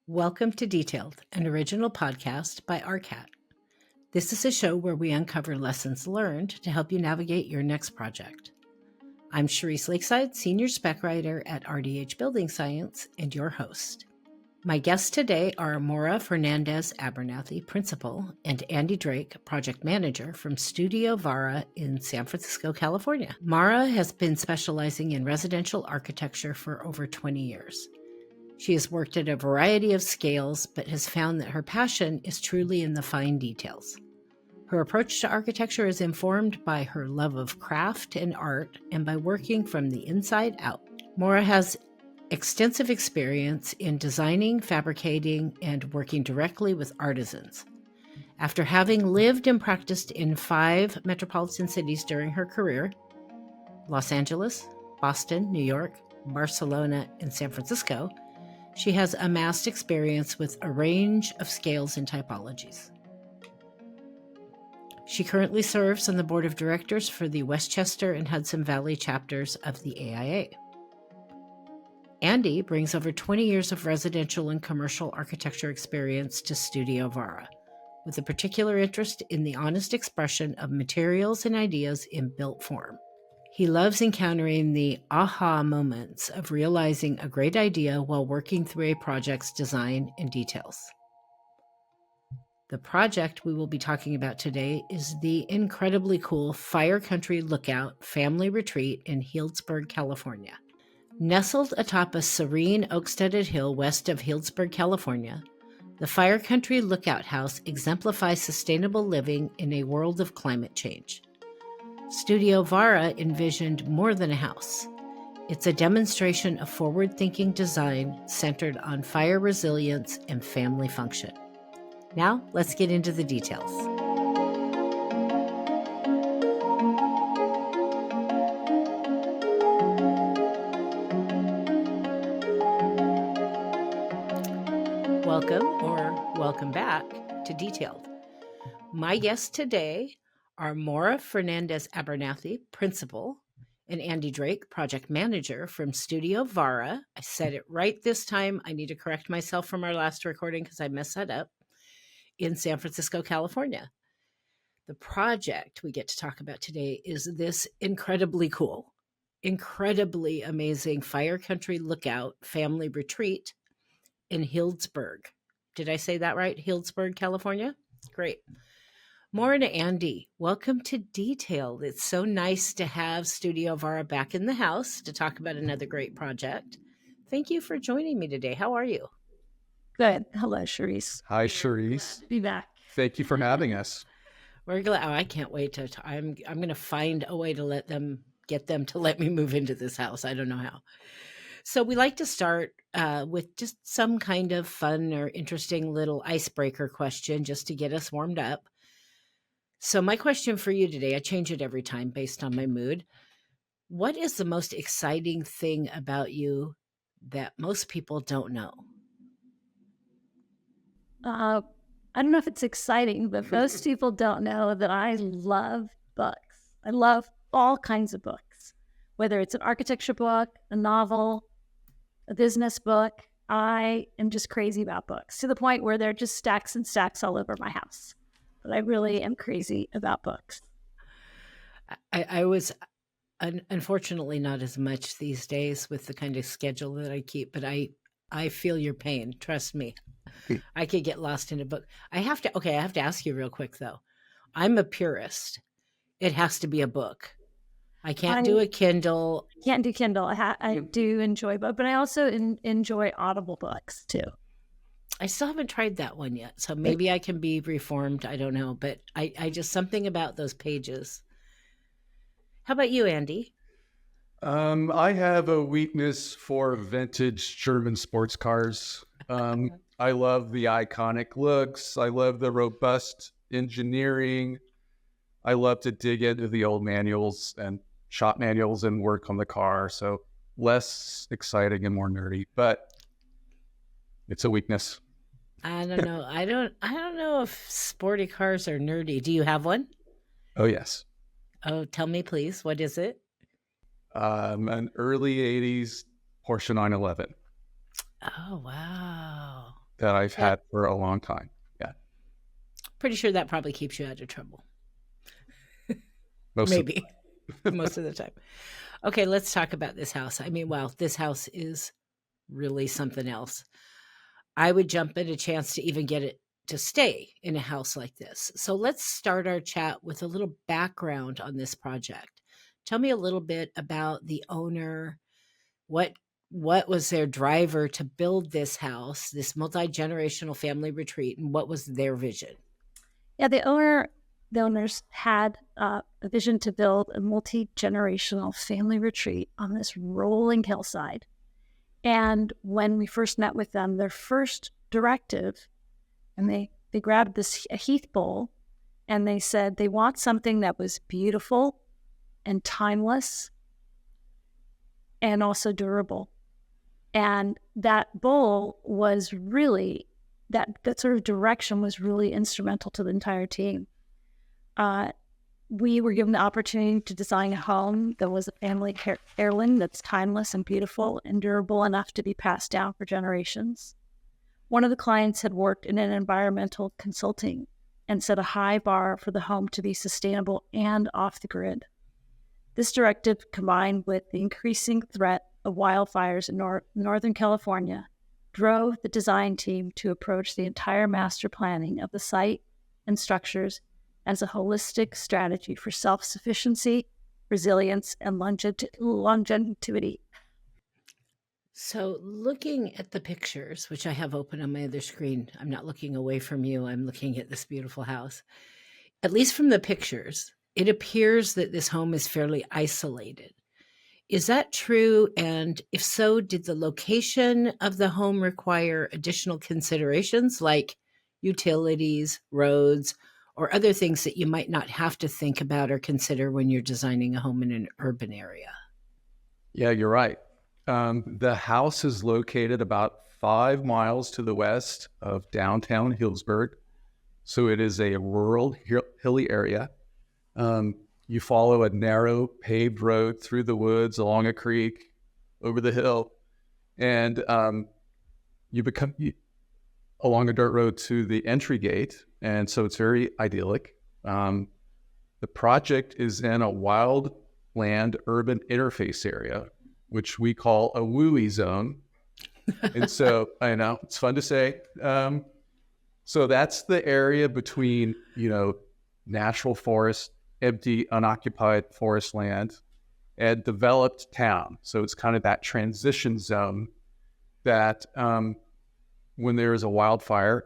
Welcome to Detailed, an original podcast by RCAT. This is a show where we uncover lessons learned to help you navigate your next project. I'm Cherise Lakeside, Senior Spec Writer at RDH Building Science, and your host. My guests today are Maura Fernandez-Abernethy, Principal, and Andy Drake, Project Manager from Studio Vara in San Francisco, California. Maura has been specializing in residential architecture for over 20 years. She has worked at a variety of scales, but has found that her passion is truly in the fine details. Her approach to architecture is informed by her love of craft and art and by working from the inside out. Maura has extensive experience in designing, fabricating, and working directly with artisans. After having lived and practiced in 5 metropolitan cities during her career, Los Angeles, Boston, New York, Barcelona, and San Francisco, she has amassed experience with a range of scales and typologies. She currently serves on the board of directors for the Westchester and Hudson Valley chapters of the AIA. Andy brings over 20 years of residential and commercial architecture experience to Studio Vara, with a particular interest in the honest expression of materials and ideas in built form. He loves encountering the aha moments of realizing a great idea while working through a project's design and details. The project we will be talking about today is the incredibly cool Fire Country Lookout Family Retreat in Healdsburg, California. Nestled atop a serene oak-studded hill west of Healdsburg, California, the Fire Country Lookout House exemplifies sustainable living in a world of climate change. Studio Vara envisioned more than a house. It's a demonstration of forward-thinking design centered on fire resilience and family function. Now, let's get into the details. Welcome or welcome back to Detailed. My guests today are Maura Fernandez-Abernethy, Principal, and Andy Drake, Project Manager from Studio Vara. I said it right this time. I need to correct myself from our last recording because I messed that up, in San Francisco, California. The project we get to talk about today is this incredibly cool, incredibly amazing Fire Country Lookout Family Retreat in Healdsburg. Did I say that right? Healdsburg, California? Great. Maura and Andy, welcome to Detailed. It's so nice to have Studio Vara back in the house to talk about another great project. Thank you for joining me today. How are you? Good. Hello, Cherise. Hi, Cherise. Be back. Thank you for having us. We're glad. Oh, I can't wait to. I'm going to find a way to get them to let me move into this house. I don't know how. So we like to start with just some kind of fun or interesting little icebreaker question just to get us warmed up. So my question for you today, I change it every time based on my mood. What is the most exciting thing about you that most people don't know? I don't know if it's exciting, but most people don't know that I love books. I love all kinds of books, whether it's an architecture book, a novel, a business book. I am just crazy about books to the point where they're just stacks and stacks all over my house. But I really am crazy about books. I was unfortunately not as much these days with the kind of schedule that I keep, but I feel your pain. Trust me. I could get lost in a book. I have to ask you real quick though. I'm a purist. It has to be a book. I can't do a Kindle. Can't do Kindle. I do enjoy both, but I also enjoy Audible books too. I still haven't tried that one yet, so maybe I can be reformed. I don't know, but I just something about those pages. How about you, Andy? I have a weakness for vintage German sports cars. I love the iconic looks. I love the robust engineering. I love to dig into the old manuals and shop manuals and work on the car. So less exciting and more nerdy, but it's a weakness. I don't know. I don't know if sporty cars are nerdy. Do you have one? Oh, yes. Oh, tell me, please. What is it? An early 80s Porsche 911. Oh, wow. that I've had for a long time. Yeah. Pretty sure that probably keeps you out of trouble. Most Maybe. Most of the time. Okay, let's talk about this house. I mean, wow, this house is really something else. I would jump at a chance to even get it to stay in a house like this. So let's start our chat with a little background on this project. Tell me a little bit about the owner. What was their driver to build this house, this multi-generational family retreat, and what was their vision? Yeah, the owners had a vision to build a multi-generational family retreat on this rolling hillside. And when we first met with them, their first directive, and they grabbed a heath bowl, and they said they want something that was beautiful and timeless and also durable. And that bowl was really, that sort of direction was really instrumental to the entire team. We were given the opportunity to design a home that was a family heirloom that's timeless and beautiful and durable enough to be passed down for generations. One of the clients had worked in an environmental consulting and set a high bar for the home to be sustainable and off the grid. This directive, combined with the increasing threat of wildfires in Northern California, drove the design team to approach the entire master planning of the site and structures as a holistic strategy for self-sufficiency, resilience, and longevity. So looking at the pictures, which I have open on my other screen, I'm not looking away from you, I'm looking at this beautiful house. At least from the pictures, it appears that this home is fairly isolated. Is that true? And if so, did the location of the home require additional considerations like utilities, roads, or other things that you might not have to think about or consider when you're designing a home in an urban area? Yeah, you're right. The house is located about 5 miles to the west of downtown Healdsburg. So it is a rural, hilly area. You follow a narrow paved road through the woods, along a creek, over the hill, and you become along a dirt road to the entry gate. And so it's very idyllic. The project is in a wildland urban interface area, which we call a WUI zone. And so I know it's fun to say. So that's the area between, natural forest, empty, unoccupied forest land, and developed town. So it's kind of that transition zone that when there is a wildfire,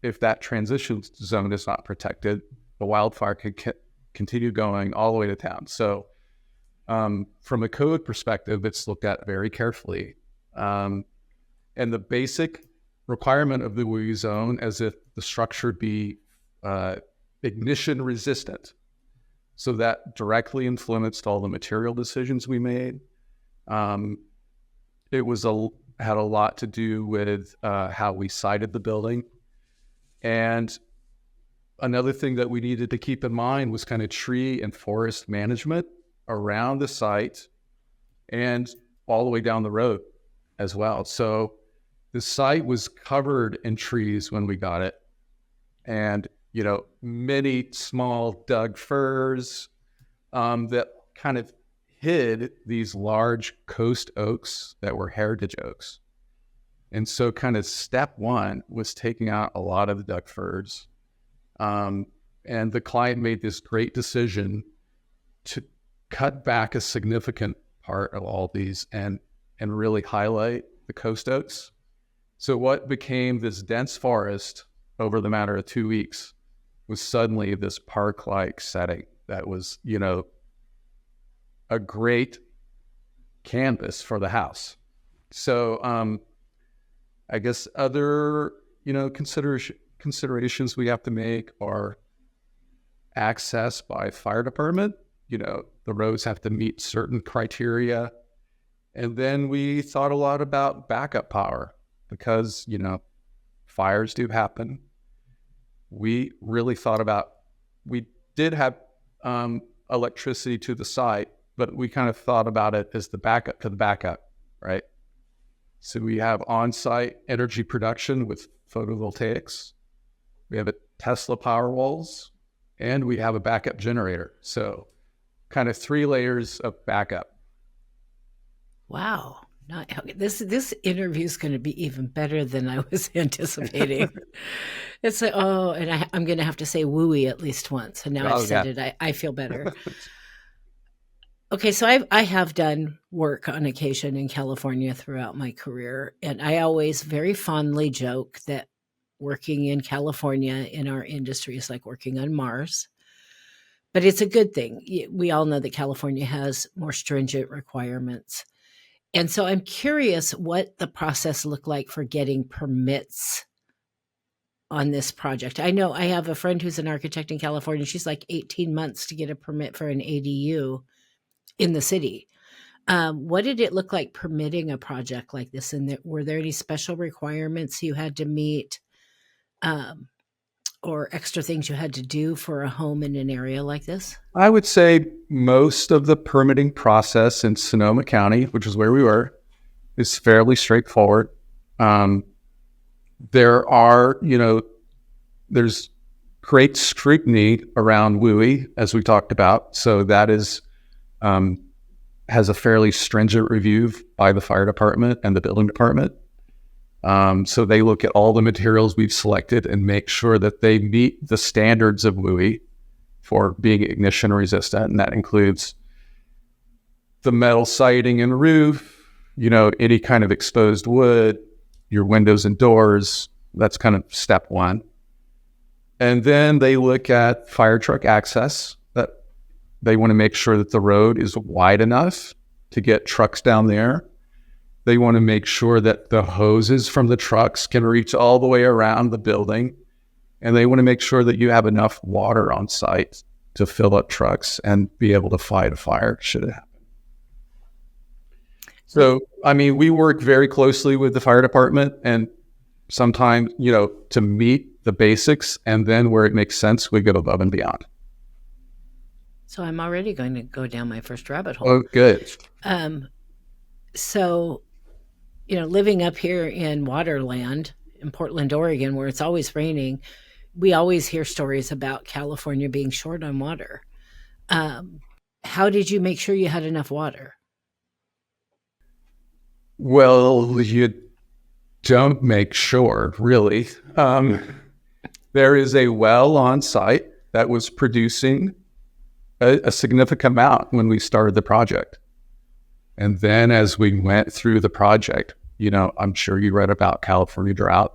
if that transition zone is not protected, the wildfire could continue going all the way to town. So from a code perspective, it's looked at very carefully. And the basic requirement of the WUI zone is that the structure be ignition resistant. So that directly influenced all the material decisions we made. It had a lot to do with how we sited the building. And another thing that we needed to keep in mind was kind of tree and forest management around the site and all the way down the road as well. So the site was covered in trees when we got it. And, many small Doug firs that kind of hid these large coast oaks that were heritage oaks. And so kind of step one was taking out a lot of the Doug firs. And the client made this great decision to cut back a significant part of all these and really highlight the coast oaks. So what became this dense forest over the matter of 2 weeks was suddenly this park-like setting that was, a great canvas for the house. So I guess other, considerations we have to make are access by fire department. The roads have to meet certain criteria. And then we thought a lot about backup power because, fires do happen. We really thought about, we did have electricity to the site, but we kind of thought about it as the backup to the backup, right? So we have on-site energy production with photovoltaics. We have a Tesla Powerwalls, and we have a backup generator. So kind of 3 layers of backup. Wow. Okay, this interview is going to be even better than I was anticipating. It's like, oh, and I'm going to have to say wooey at least once. And now I've said it. I feel better. Okay, so I have done work on occasion in California throughout my career, and I always very fondly joke that working in California in our industry is like working on Mars. But it's a good thing. We all know that California has more stringent requirements. And so I'm curious what the process looked like for getting permits on this project. I know I have a friend who's an architect in California. She's like 18 months to get a permit for an ADU in the city. What did it look like permitting a project like this? And were there any special requirements you had to meet or extra things you had to do for a home in an area like this? I would say most of the permitting process in Sonoma County, which is where we were, is fairly straightforward. There are, there's great scrutiny around WUI, as we talked about. So that is has a fairly stringent review by the fire department and the building department. So they look at all the materials we've selected and make sure that they meet the standards of WUI for being ignition resistant. And that includes the metal siding and roof, any kind of exposed wood, your windows and doors. That's kind of step 1. And then they look at fire truck access. That they want to make sure that the road is wide enough to get trucks down there. They want to make sure that the hoses from the trucks can reach all the way around the building. And they want to make sure that you have enough water on site to fill up trucks and be able to fight a fire should it happen. So, we work very closely with the fire department, and sometimes, to meet the basics, and then where it makes sense, we go above and beyond. So I'm already going to go down my first rabbit hole. Oh, good. So, living up here in Waterland in Portland, Oregon, where it's always raining, we always hear stories about California being short on water. How did you make sure you had enough water? Well, you don't make sure, really. There is a well on site that was producing a significant amount when we started the project. And then as we went through the project, I'm sure you read about California drought.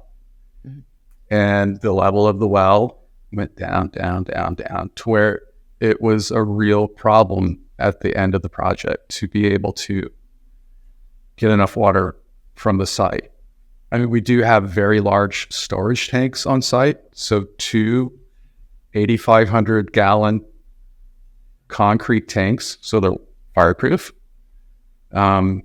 Mm-hmm. And the level of the well went down to where it was a real problem at the end of the project to be able to get enough water from the site. We do have very large storage tanks on site. So 2 8,500 gallon concrete tanks, so they're fireproof. And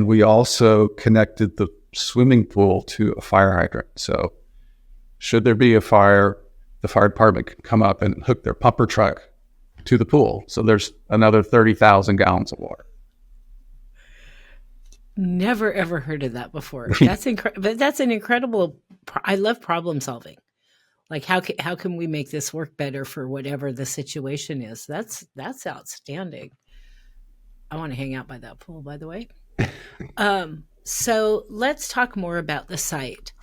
we also connected the swimming pool to a fire hydrant. So should there be a fire, the fire department can come up and hook their pumper truck to the pool. So there's another 30,000 gallons of water. Never, ever heard of that before. That's incredible. But that's an incredible, I love problem solving. Like how can we make this work better for whatever the situation is? That's outstanding. I want to hang out by that pool, by the way. So let's talk more about the site.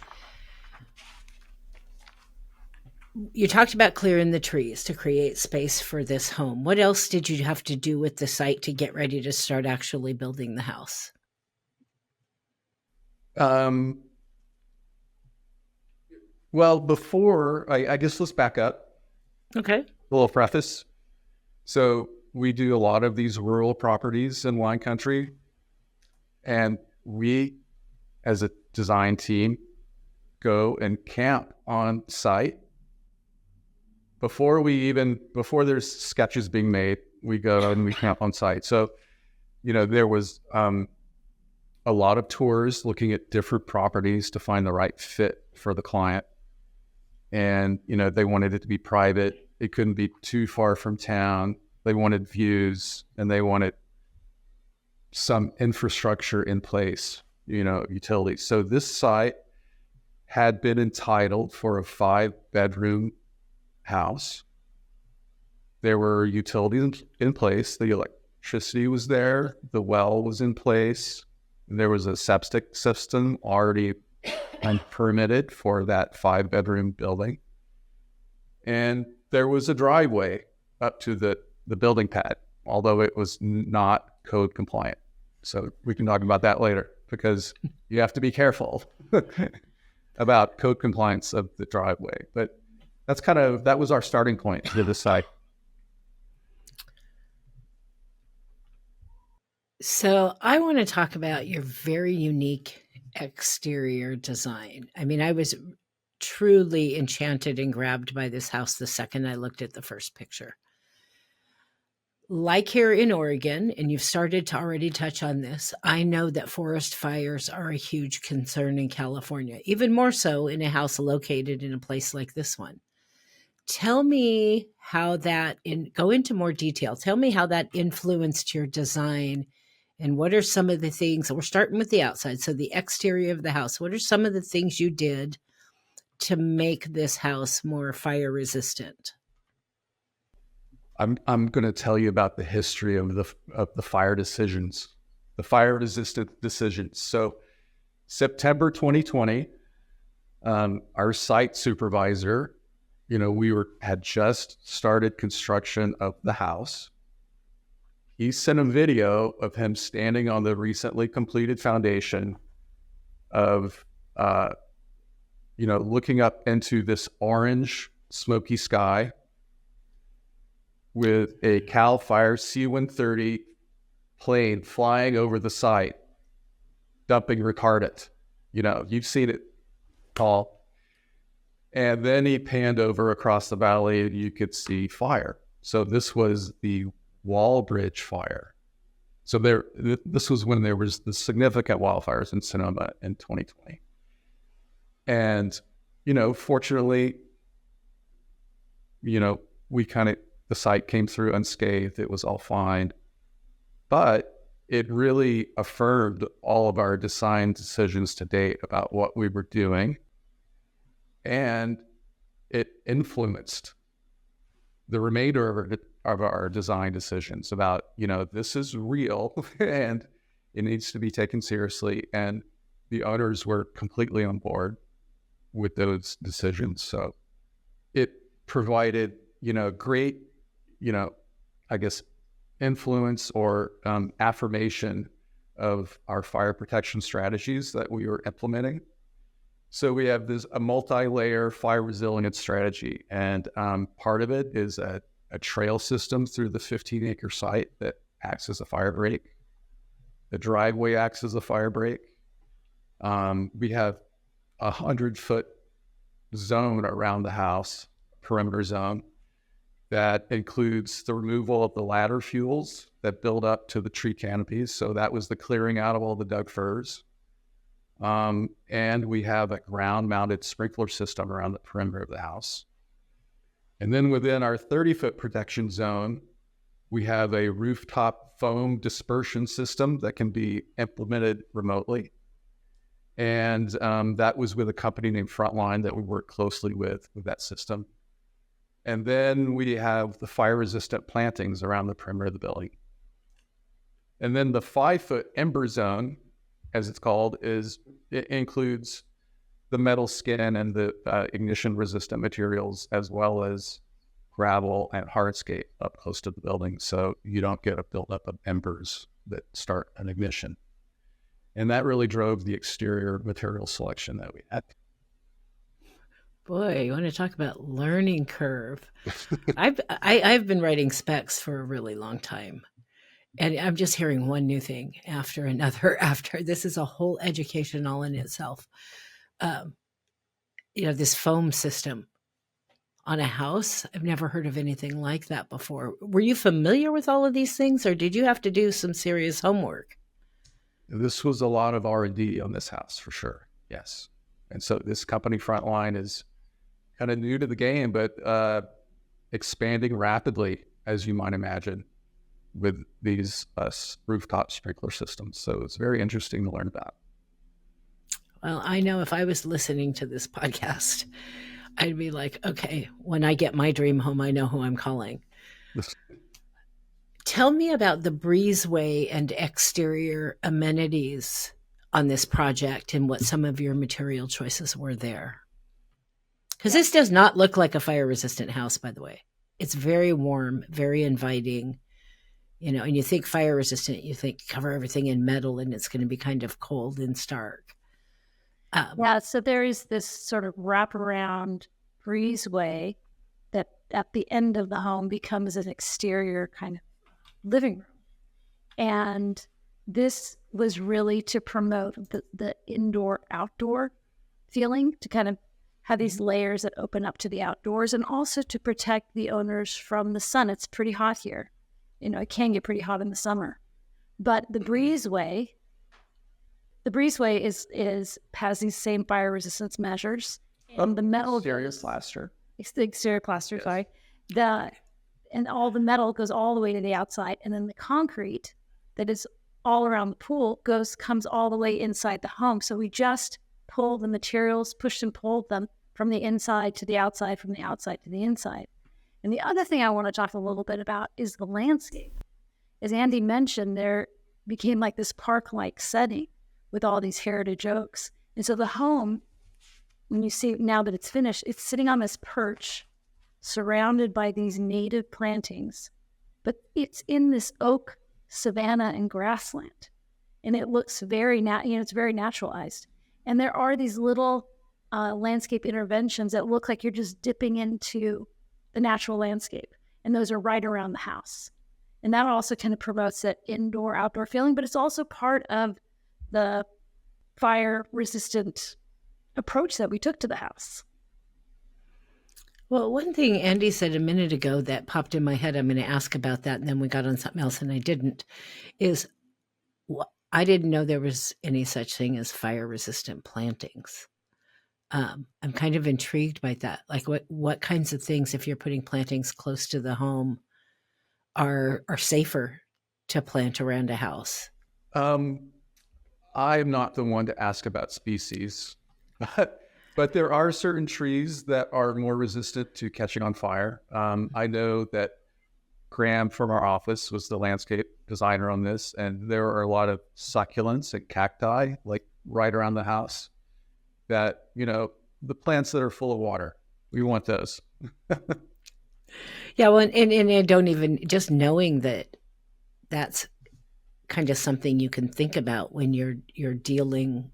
You talked about clearing the trees to create space for this home. What else did you have to do with the site to get ready to start actually building the house? Well, before, I guess let's back up. Okay. A little preface. So we do a lot of these rural properties in wine country. And we, as a design team, go and camp on site. Before there's sketches being made, we go and we camp on site. So, there was a lot of tours looking at different properties to find the right fit for the client. And, they wanted it to be private. It couldn't be too far from town. They wanted views, and they wanted some infrastructure in place utilities. So this site had been entitled for a 5-bedroom house. There were utilities in place. The electricity was there. The well was in place. There was a septic system already permitted for that 5-bedroom building. And there was a driveway up to the building pad, although it was not code compliant. So we can talk about that later, because you have to be careful about code compliance of the driveway. But that was our starting point to the site. So I want to talk about your very unique exterior design. I mean, I was truly enchanted and grabbed by this house the second I looked at the first picture. Like here in Oregon, and you've started to already touch on this, I know that forest fires are a huge concern in California, even more so in a house located in a place like this one. Tell me how go into more detail. Tell me how that influenced your design, and what are some of the things, we're starting with the outside, so the exterior of the house, what are some of the things you did to make this house more fire resistant? I'm going to tell you about the history of the fire decisions, the fire resistant decisions. So September 2020, our site supervisor, had just started construction of the house. He sent a video of him standing on the recently completed foundation of, looking up into this orange smoky sky with a CAL FIRE C-130 plane flying over the site, dumping retardant. You've seen it, Paul. And then he panned over across the valley and you could see fire. So this was the Wall Bridge fire. So this was when there was the significant wildfires in Sonoma in 2020. And, fortunately, the site came through unscathed. It was all fine. But it really affirmed all of our design decisions to date about what we were doing. And it influenced the remainder of our design decisions about, this is real and it needs to be taken seriously. And the owners were completely on board with those decisions. So it provided, great, influence or affirmation of our fire protection strategies that we were implementing. So we have a multi-layer fire resilience strategy, and part of it is a trail system through the 15-acre site that acts as a fire break. The driveway acts as a fire break. We have a 100-foot zone around the house, perimeter zone, that includes the removal of the ladder fuels that build up to the tree canopies. So that was the clearing out of all the Doug firs. And we have a ground-mounted sprinkler system around the perimeter of the house. And then within our 30-foot protection zone, we have a rooftop foam dispersion system that can be implemented remotely. And that was with a company named Frontline that we work closely with that system. And then we have the fire-resistant plantings around the perimeter of the building. And then the 5-foot ember zone, as it's called, it includes the metal skin and the ignition-resistant materials, as well as gravel and hardscape up close to the building, so you don't get a buildup of embers that start an ignition. And that really drove the exterior material selection that we had. Boy, you want to talk about learning curve. I've been writing specs for a really long time. And I'm just hearing one new thing after another. After this is a whole education all in itself. This foam system on a house. I've never heard of anything like that before. Were you familiar with all of these things, or did you have to do some serious homework? This was a lot of R&D on this house, for sure. Yes. And so this company, Frontline, is kind of new to the game, but expanding rapidly, as you might imagine, with these rooftop sprinkler systems. So it's very interesting to learn about. Well, I know if I was listening to this podcast, I'd be like, okay, when I get my dream home, I know who I'm calling. Tell me about the breezeway and exterior amenities on this project and what some of your material choices were there. Because this does not look like a fire-resistant house, by the way. It's very warm, very inviting. And you think fire-resistant, you think cover everything in metal and it's going to be kind of cold and stark. So there is this sort of wraparound breezeway that at the end of the home becomes an exterior kind of living room. And this was really to promote the indoor-outdoor feeling, to kind of have these layers that open up to the outdoors, and also to protect the owners from the sun. It's pretty hot here. It can get pretty hot in the summer. But the breezeway has these same fire resistance measures. And the metal exterior plaster. It's the exterior plaster, Yes. sorry. And all the metal goes all the way to the outside, and then the concrete that is all around the pool comes all the way inside the home. So we just pull the materials, pushed and pulled them from the inside to the outside, from the outside to the inside. And the other thing I want to talk a little bit about is the landscape. As Andy mentioned, there became like this park-like setting with all these heritage oaks. And so the home, when you see now that it's finished, it's sitting on this perch surrounded by these native plantings, but it's in this oak savanna and grassland. And it looks very, it's very naturalized. And there are these little landscape interventions that look like you're just dipping into the natural landscape. And those are right around the house. And that also kind of promotes that indoor-outdoor feeling, but it's also part of the fire-resistant approach that we took to the house. Well, one thing Andy said a minute ago that popped in my head, I'm going to ask about that, and then we got on something else and I didn't, is I didn't know there was any such thing as fire-resistant plantings. I'm kind of intrigued by that. Like what kinds of things, if you're putting plantings close to the home, are safer to plant around a house? I'm not the one to ask about species, but there are certain trees that are more resistant to catching on fire. I know that Graham from our office was the landscape designer on this, and there are a lot of succulents and cacti like right around the house that, the plants that are full of water, we want those. Yeah, well, and I don't even, just knowing that that's kind of something you can think about when you're dealing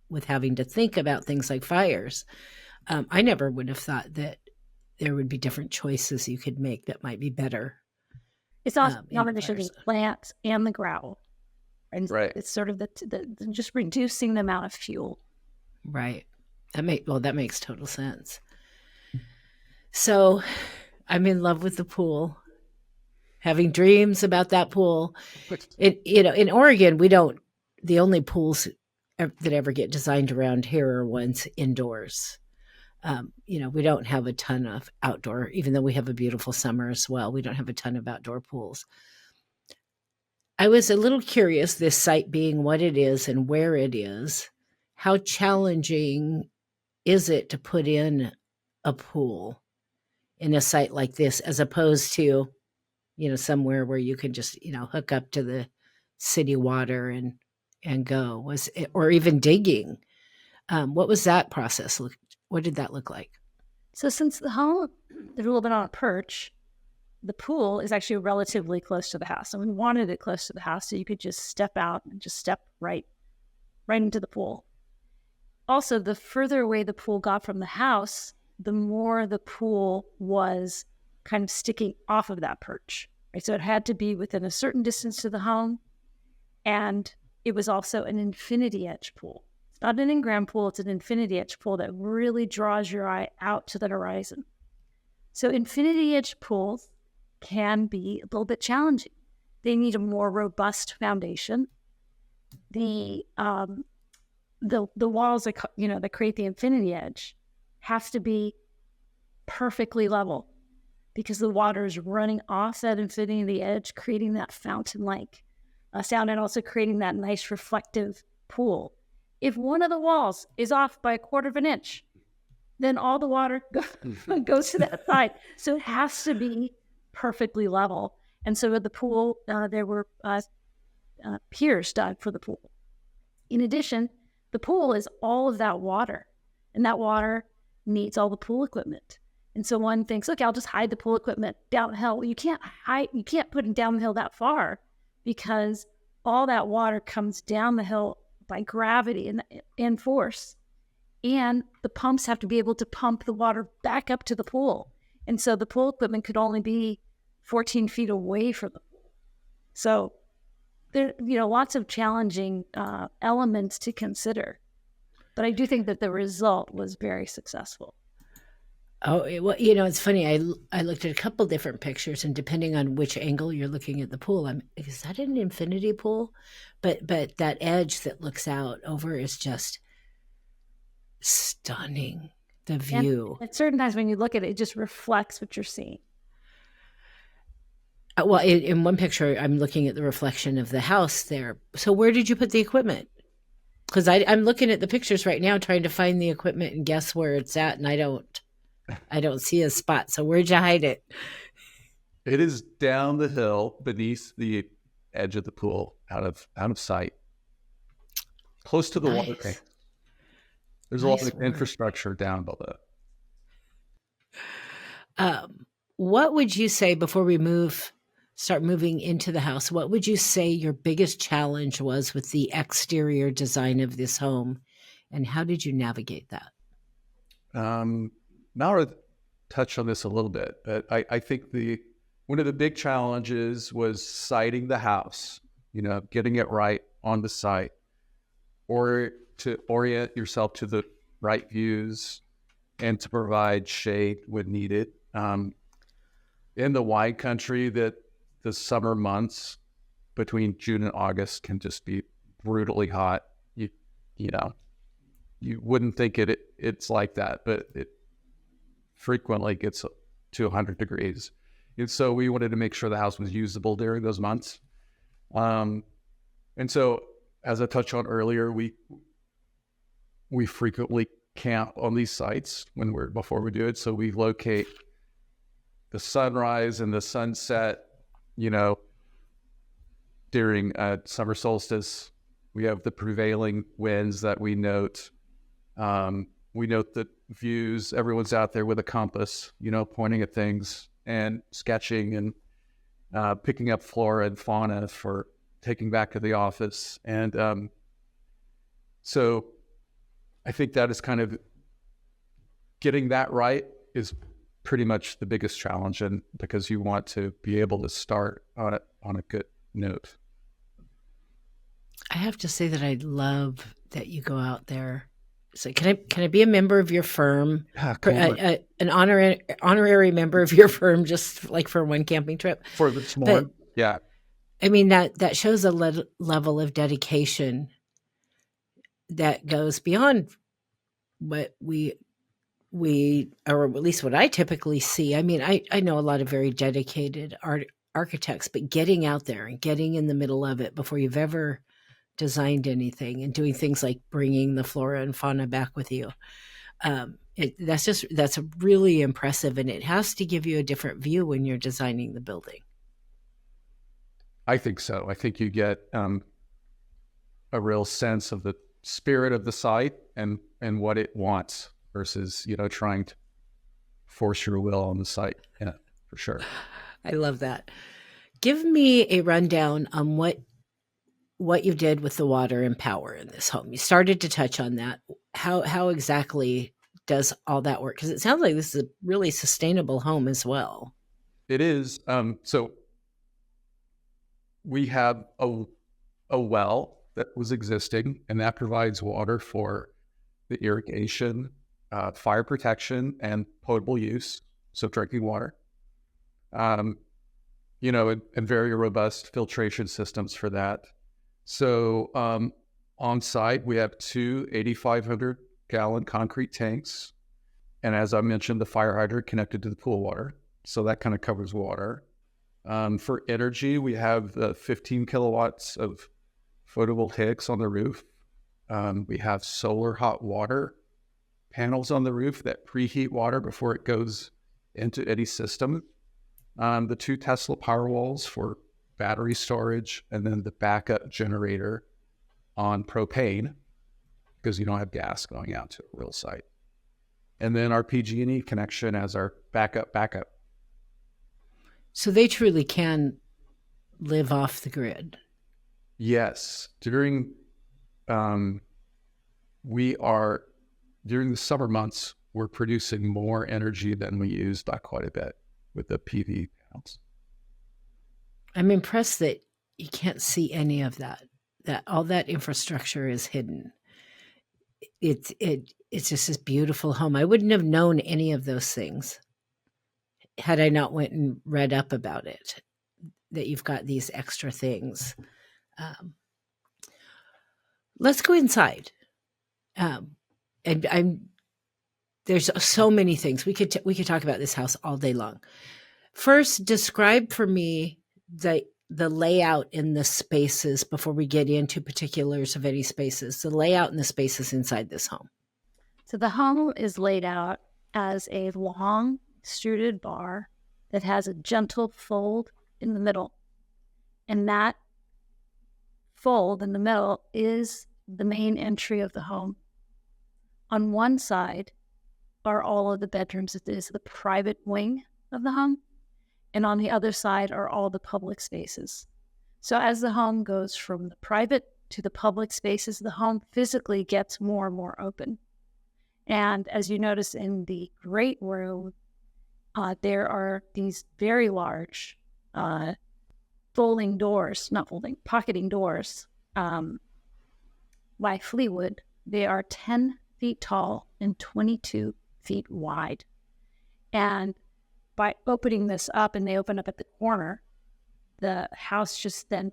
with having to think about things like fires. I never would have thought that there would be different choices you could make that might be better. It's also not an issue of the plants and the gravel. And Right. It's sort of the just reducing the amount of fuel. Right. That makes total sense. So I'm in love with the pool, having dreams about that pool. In Oregon, the only pools that ever get designed around here are ones indoors. We don't have a ton of outdoor, even though we have a beautiful summer as well. We don't have a ton of outdoor pools. I was a little curious, this site being what it is and where it is, how challenging is it to put in a pool in a site like this, as opposed to, somewhere where you can just, hook up to the city water and go, or even digging. What was that process? What did that look like? So since the home is a little bit on a perch, the pool is actually relatively close to the house. And we wanted it close to the house so you could just step out and just step right into the pool. Also, the further away the pool got from the house, the more the pool was kind of sticking off of that perch. Right? So it had to be within a certain distance to the home. And it was also an infinity edge pool. It's not an in-ground pool, it's an infinity edge pool that really draws your eye out to the horizon. So infinity edge pools can be a little bit challenging. They need a more robust foundation. The walls that create the infinity edge have to be perfectly level because the water is running off that infinity edge, creating that fountain-like sound, and also creating that nice reflective pool. If one of the walls is off by 1/4 of an inch, then all the water goes to that side. So it has to be perfectly level. And so at the pool, there were piers dug for the pool. In addition, the pool is all of that water, and that water needs all the pool equipment. And so one thinks, okay, I'll just hide the pool equipment down the hill. Well, you can't put it down the hill that far, because all that water comes down the hill by gravity and force. And the pumps have to be able to pump the water back up to the pool. And so the pool equipment could only be 14 feet away from the pool. So there, lots of challenging elements to consider. But I do think that the result was very successful. Oh, well, it's funny. I looked at a couple different pictures, and depending on which angle you're looking at the pool, is that an infinity pool? But that edge that looks out over is just stunning. The view. And at certain times when you look at it, it just reflects what you're seeing. Well, in one picture, I'm looking at the reflection of the house there. So where did you put the equipment? Because I'm looking at the pictures right now, trying to find the equipment and guess where it's at, and I don't see a spot. So where'd you hide it? It is down the hill beneath the edge of the pool, out of sight, close to the water tank. There's a lot of infrastructure down below. What would you say before we start moving into the house? What would you say your biggest challenge was with the exterior design of this home, and how did you navigate that? Maura touched on this a little bit, but I think one of the big challenges was siting the house, getting it right on the site, or to orient yourself to the right views and to provide shade when needed. In the wine country, that the summer months between June and August can just be brutally hot. You wouldn't think it's like that, but it frequently gets to 100 degrees. And so we wanted to make sure the house was usable during those months. And so, as I touched on earlier, we frequently camp on these sites before we do it. So we locate the sunrise and the sunset, during summer solstice. We have the prevailing winds that we note. We note the views. Everyone's out there with a compass, pointing at things and sketching and picking up flora and fauna for taking back to the office. And so I think that is kind of getting that right is pretty much the biggest challenge, and because you want to be able to start on a good note. I have to say that I love that you go out there. So can I be a member of your firm? An honorary member of your firm, just like for one camping trip? For this morning, yeah. I mean, that shows a level of dedication that goes beyond what we, or at least what I typically see. I mean, I know a lot of very dedicated architects, but getting out there and getting in the middle of it before you've ever designed anything and doing things like bringing the flora and fauna back with you. That's really impressive, and it has to give you a different view when you're designing the building. I think so. I think you get a real sense of the spirit of the site and what it wants versus, trying to force your will on the site. Yeah, for sure. I love that. Give me a rundown on what you did with the water and power in this home. You started to touch on that. How exactly does all that work? Because it sounds like this is a really sustainable home as well. It is. So we have a well that was existing, and that provides water for the irrigation, fire protection, and potable use, so drinking water. And very robust filtration systems for that. So on site, we have two 8,500-gallon concrete tanks. And as I mentioned, the fire hydrant connected to the pool water. So that kind of covers water. For energy, we have the 15 kilowatts of photovoltaics on the roof. We have solar hot water panels on the roof that preheat water before it goes into any system. The 2 Tesla Powerwalls for battery storage, and then the backup generator on propane because you don't have gas going out to a real site. And then our PG&E connection as our backup. So they truly can live off the grid. Yes. During the summer months, we're producing more energy than we use by quite a bit with the PV panels. I'm impressed that you can't see any of that all that infrastructure is hidden. It's just this beautiful home. I wouldn't have known any of those things had I not went and read up about it, that you've got these extra things. Let's go inside. There's so many things. We could talk about this house all day long. First, describe for me the layout in the spaces before we get into particulars of any spaces, the layout in the spaces inside this home. So the home is laid out as a long extruded bar that has a gentle fold in the middle. And that fold in the middle is the main entry of the home. On one side are all of the bedrooms. It is the private wing of the home. And on the other side are all the public spaces. So as the home goes from the private to the public spaces, the home physically gets more and more open. And as you notice in the great room, there are these very large pocketing doors by Fleetwood. They are 10 feet tall and 22 feet wide. And by opening this up, and they open up at the corner, the house just then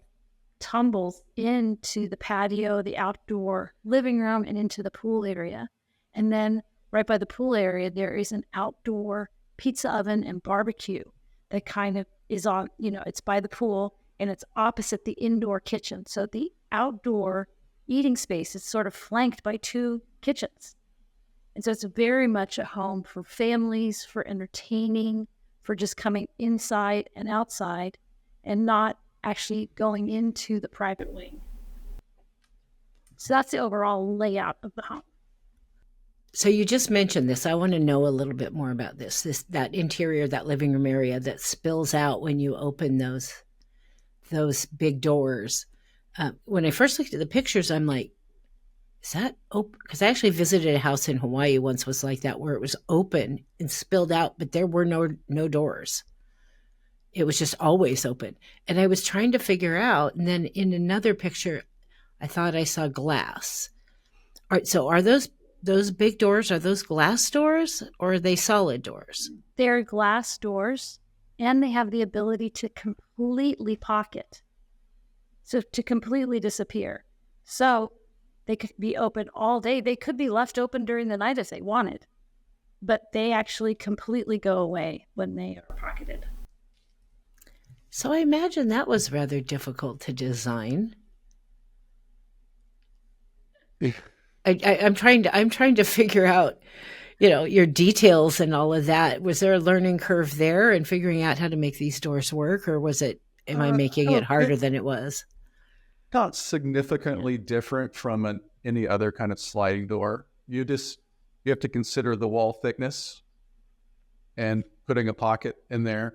tumbles into the patio, the outdoor living room, and into the pool area. And then right by the pool area, there is an outdoor pizza oven and barbecue that kind of is on, it's by the pool, and it's opposite the indoor kitchen. So the outdoor eating space is sort of flanked by 2 kitchens. And so it's very much a home for families, for entertaining, for just coming inside and outside and not actually going into the private wing. So that's the overall layout of the home. So you just mentioned this. I want to know a little bit more about that interior, that living room area that spills out when you open those big doors. When I first looked at the pictures, I'm like, is that open? Because I actually visited a house in Hawaii once was like that, where it was open and spilled out, but there were no doors. It was just always open. And I was trying to figure out, and then in another picture, I thought I saw glass. All right, so are those big doors, are those glass doors or are they solid doors? They're glass doors, and they have the ability to completely pocket. So to completely disappear. So they could be open all day. They could be left open during the night if they wanted, but they actually completely go away when they are pocketed. So I imagine that was rather difficult to design. I'm trying to figure out, your details and all of that. Was there a learning curve there in figuring out how to make these doors work, or am I making it harder than it was? Not significantly different from any other kind of sliding door. You have to consider the wall thickness and putting a pocket in there.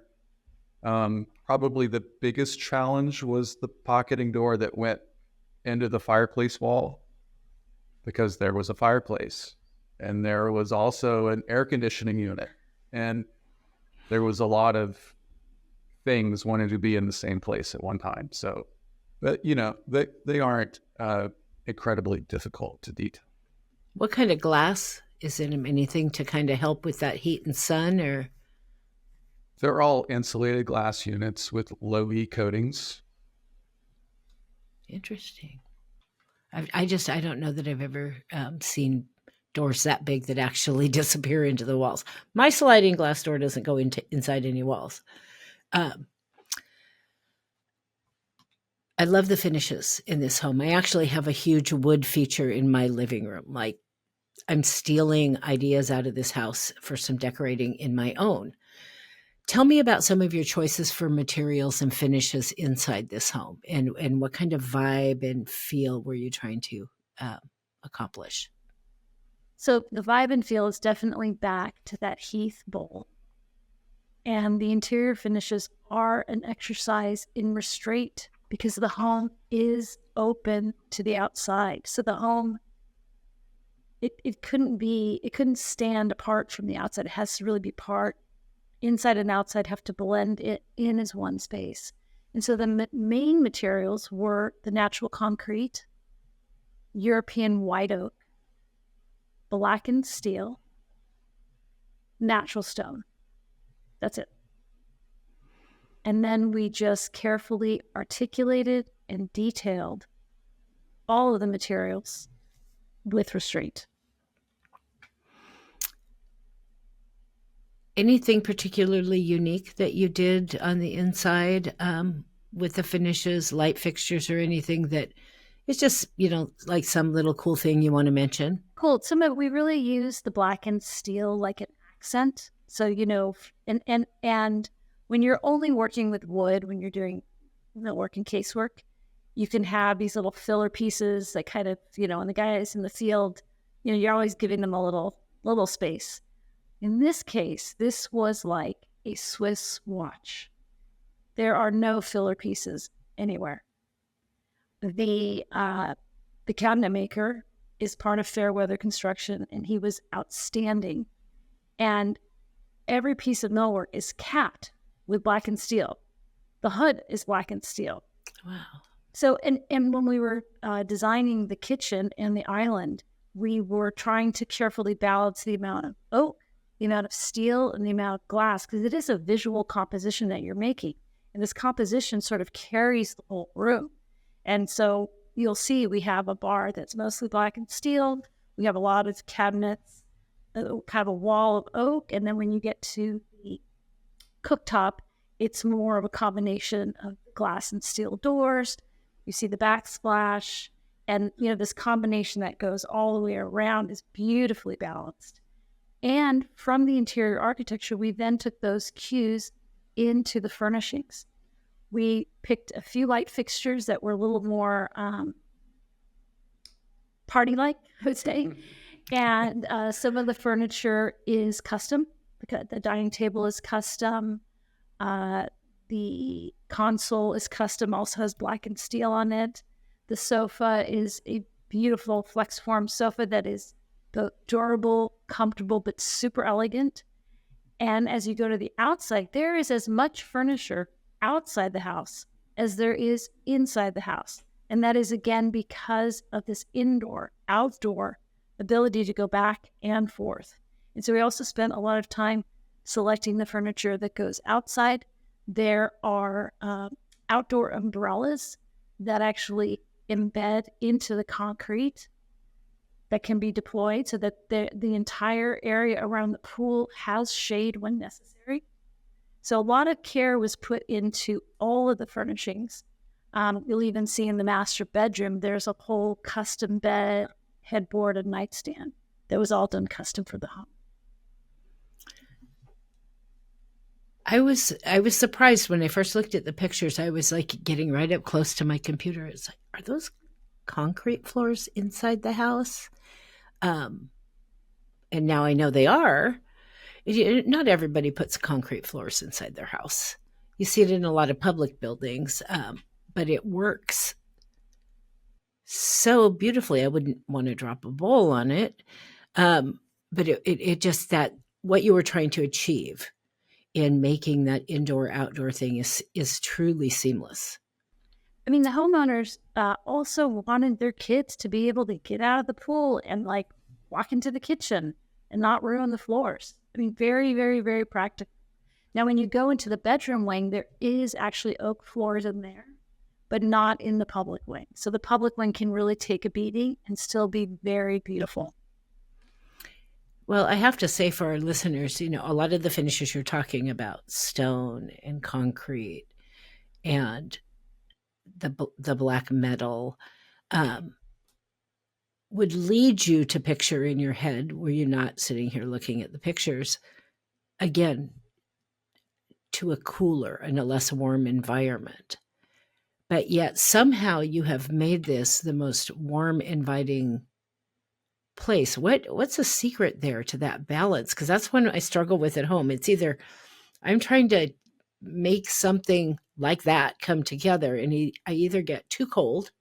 Probably the biggest challenge was the pocketing door that went into the fireplace wall, because there was a fireplace and there was also an air conditioning unit, and there was a lot of things wanting to be in the same place at one time. So, but they aren't incredibly difficult to detail. What kind of glass is in them? Anything to kind of help with that heat and sun, or? They're all insulated glass units with low E coatings. Interesting. I don't know that I've ever seen doors that big that actually disappear into the walls. My sliding glass door doesn't go inside any walls. I love the finishes in this home. I actually have a huge wood feature in my living room. Like, I'm stealing ideas out of this house for some decorating in my own. Tell me about some of your choices for materials and finishes inside this home, and what kind of vibe and feel were you trying to accomplish? So the vibe and feel is definitely back to that heath bowl. And the interior finishes are an exercise in restraint because the home is open to the outside. So the home, it couldn't stand apart from the outside. It has to really be part. Inside and outside have to blend it in as one space. And so the main materials were the natural concrete, European white oak, blackened steel, natural stone. That's it. And then we just carefully articulated and detailed all of the materials with restraint. Anything particularly unique that you did on the inside with the finishes, light fixtures, or anything that is just, like some little cool thing you want to mention? Cool. We really use the blackened steel like an accent. So, and when you're only working with wood, when you're doing working casework, you can have these little filler pieces that kind of, and the guys in the field, you're always giving them a little space. In this case, this was like a Swiss watch. There are no filler pieces anywhere. The cabinet maker is part of Fairweather Construction, and he was outstanding. And every piece of millwork is capped with blackened steel. The hood is blackened steel. Wow. So, and when we were designing the kitchen and the island, we were trying to carefully balance the amount of oak, the amount of steel, and the amount of glass, because it is a visual composition that you're making. And this composition sort of carries the whole room. And so you'll see we have a bar that's mostly blackened steel. We have a lot of cabinets, kind of a wall of oak. And then when you get to the cooktop, it's more of a combination of glass and steel doors. You see the backsplash. And, this combination that goes all the way around is beautifully balanced. And from the interior architecture, we then took those cues into the furnishings. We picked a few light fixtures that were a little more party-like, I would say. And some of the furniture is custom. The dining table is custom. The console is custom, also has blackened steel on it. The sofa is a beautiful flex form sofa that is durable, comfortable, but super elegant. And as you go to the outside, there is as much furniture outside the house as there is inside the house. And that is, again, because of this outdoor ability to go back and forth. And so we also spent a lot of time selecting the furniture that goes outside. There are outdoor umbrellas that actually embed into the concrete that can be deployed so that the entire area around the pool has shade when necessary. So a lot of care was put into all of the furnishings. You'll even see in the master bedroom, there's a whole custom bed, headboard, and nightstand that was all done custom for the home. I was surprised when I first looked at the pictures. I was like getting right up close to my computer. It's like, are those concrete floors inside the house? And now I know they are. Not everybody puts concrete floors inside their house. You see it in a lot of public buildings, but it works so beautifully. I wouldn't want to drop a bowl on it. But it just, that what you were trying to achieve in making that indoor-outdoor thing is truly seamless. I mean, the homeowners also wanted their kids to be able to get out of the pool and walk into the kitchen and not ruin the floors. I mean, very, very, very practical. Now, when you go into the bedroom wing, there is actually oak floors in there, but not in the public wing. So the public wing can really take a beating and still be very beautiful. Well, I have to say for our listeners, a lot of the finishes you're talking about, stone and concrete and the black metal, would lead you to picture in your head, where you're not sitting here looking at the pictures, again, to a cooler and a less warm environment. But yet somehow you have made this the most warm, inviting place. What's the secret there to that balance? Because that's one I struggle with at home. It's either I'm trying to make something like that come together, and I either get too cold,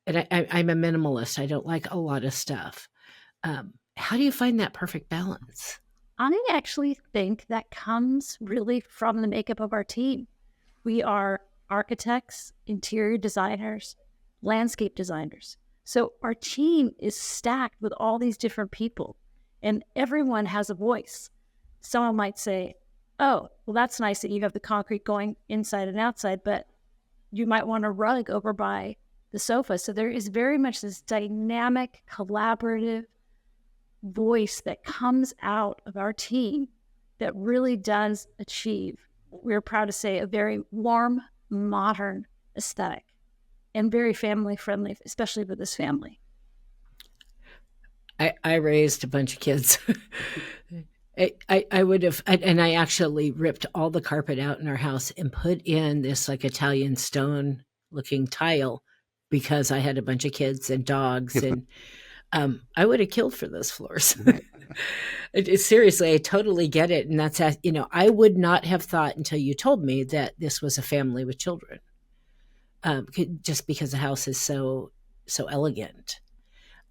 and I'm a minimalist. I don't like a lot of stuff. How do you find that perfect balance? I actually think that comes really from the makeup of our team. We are architects, interior designers, landscape designers. So our team is stacked with all these different people, and everyone has a voice. Someone might say, oh, well, that's nice that you have the concrete going inside and outside, but you might want a rug over by the sofa. So there is very much this dynamic, collaborative voice that comes out of our team that really does achieve, we're proud to say, a very warm, modern aesthetic and very family friendly, especially with this family. I raised a bunch of kids. I would have, and I actually ripped all the carpet out in our house and put in this like Italian stone looking tile because I had a bunch of kids and dogs, and I would have killed for those floors. Seriously, I totally get it. And that's, I would not have thought until you told me that this was a family with children, just because the house is so elegant.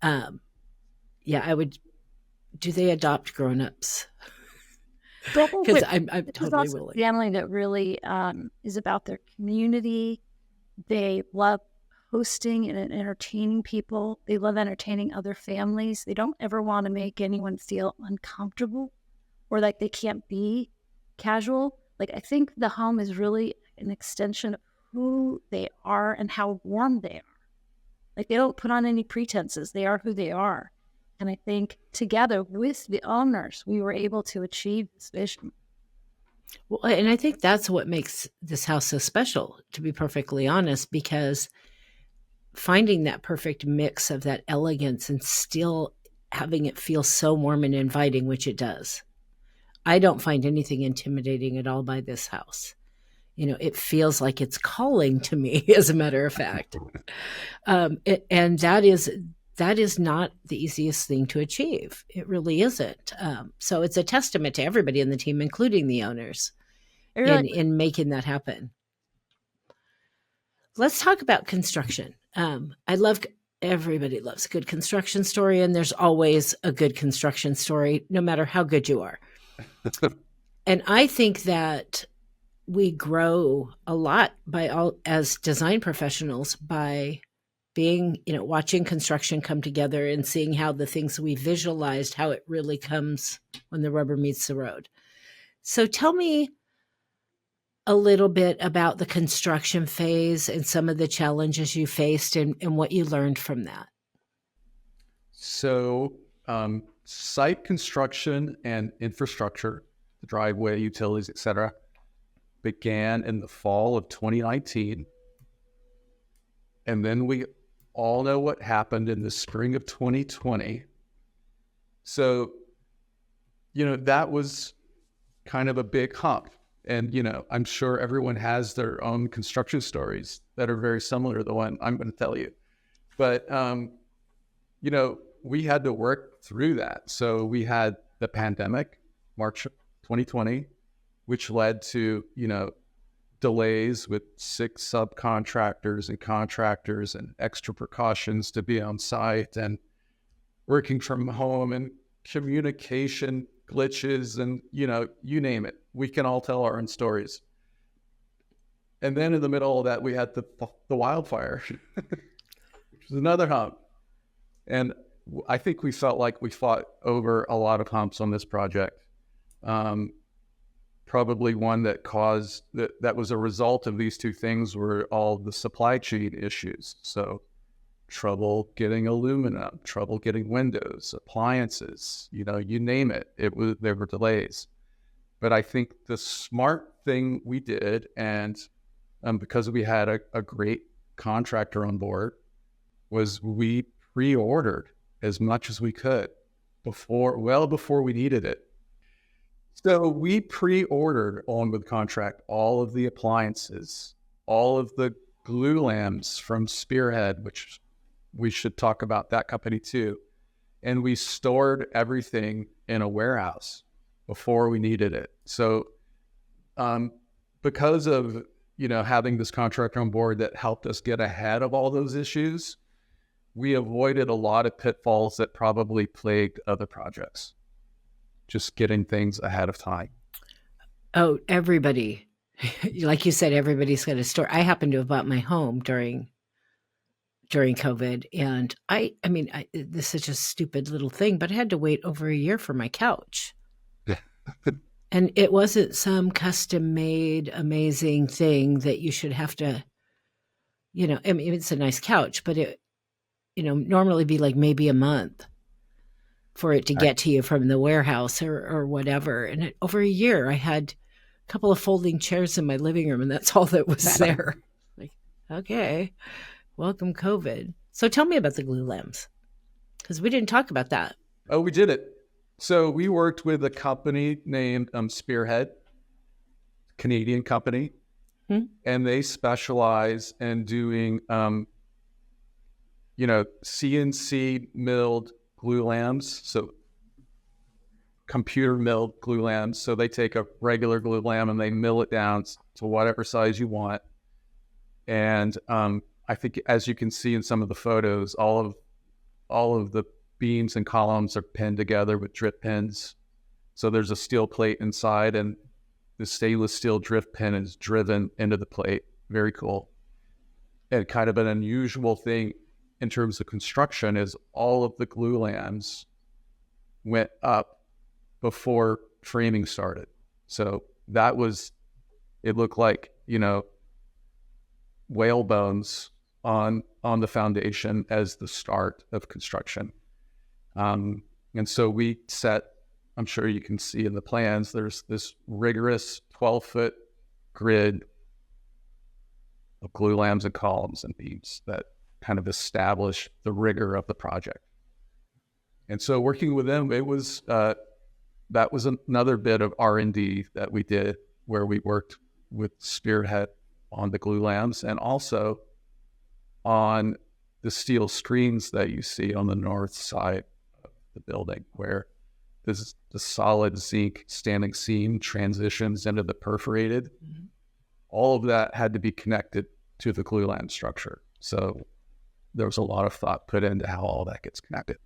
Yeah, I would. Do they adopt grown-ups? Because I'm totally willing. A family that really is about their community. They love hosting and entertaining people. They love entertaining other families. They don't ever want to make anyone feel uncomfortable or like they can't be casual. Like, I think the home is really an extension of who they are and how warm they are. Like, they don't put on any pretenses. They are who they are. And I think together with the owners, we were able to achieve this vision. Well, and I think that's what makes this house so special, to be perfectly honest, because finding that perfect mix of that elegance and still having it feel so warm and inviting, which it does. I don't find anything intimidating at all by this house. It feels like it's calling to me, as a matter of fact. And that is not the easiest thing to achieve. It really isn't. So it's a testament to everybody in the team, including the owners, in making that happen. Let's talk about construction. Everybody loves a good construction story, and there's always a good construction story, no matter how good you are. And I think that we grow a lot as design professionals by being, watching construction come together and seeing how the things we visualized, how it really comes when the rubber meets the road. So tell me a little bit about the construction phase and some of the challenges you faced and what you learned from that. So site construction and infrastructure, the driveway, utilities, etc., began in the fall of 2019. And then we all know what happened in the spring of 2020. So, that was kind of a big hump. And, I'm sure everyone has their own construction stories that are very similar to the one I'm going to tell you. But, we had to work through that. So we had the pandemic, March 2020, which led to, delays with 6 subcontractors and contractors and extra precautions to be on site and working from home and communication glitches and, you name it. We can all tell our own stories. And then in the middle of that, we had the wildfire, which was another hump. And I think we felt like we fought over a lot of humps on this project. Probably one that caused that was a result of these two things were all the supply chain issues. So trouble getting aluminum, trouble getting windows, appliances, you name it. There were delays. But I think the smart thing we did, and because we had a great contractor on board, was we pre-ordered as much as we could well before we needed it. So we pre-ordered on with contract all of the appliances, all of the glue lamps from Spearhead, which we should talk about that company too. And we stored everything in a warehouse before we needed it. So because of, having this contractor on board that helped us get ahead of all those issues, we avoided a lot of pitfalls that probably plagued other projects. Just getting things ahead of time. Oh, everybody. Like you said, everybody's got a store. I happened to have bought my home during COVID. And I mean, this is such a stupid little thing, but I had to wait over a year for my couch. And it wasn't some custom made amazing thing that you should have to, I mean, it's a nice couch, but it, normally be like maybe a month for it to get to you from the warehouse or whatever. And over a year, I had a couple of folding chairs in my living room, and that's all that was there. Like, okay, welcome COVID. So tell me about the glue lamps, because we didn't talk about that. Oh, we did it. So we worked with a company named Spearhead, Canadian company, and they specialize in doing, CNC milled glue lamps. So computer milled glue lamps. So they take a regular glue lamp and they mill it down to whatever size you want. And I think, as you can see in some of the photos, all of the beams and columns are pinned together with drip pins. So there's a steel plate inside, and the stainless steel drift pin is driven into the plate. Very cool. And kind of an unusual thing in terms of construction is all of the glue lamps went up before framing started. So it looked like, whale bones on the foundation as the start of construction. And so we set, I'm sure you can see in the plans, there's this rigorous 12-foot grid of glue lamps and columns and beams that kind of establish the rigor of the project. And so working with them, that was another bit of R&D that we did, where we worked with Spearhead on the glue lamps and also on the steel screens that you see on the north side of the building, where this is the solid zinc standing seam transitions into the perforated. Mm-hmm. All of that had to be connected to the glue lamp structure. So there was a lot of thought put into how all that gets connected.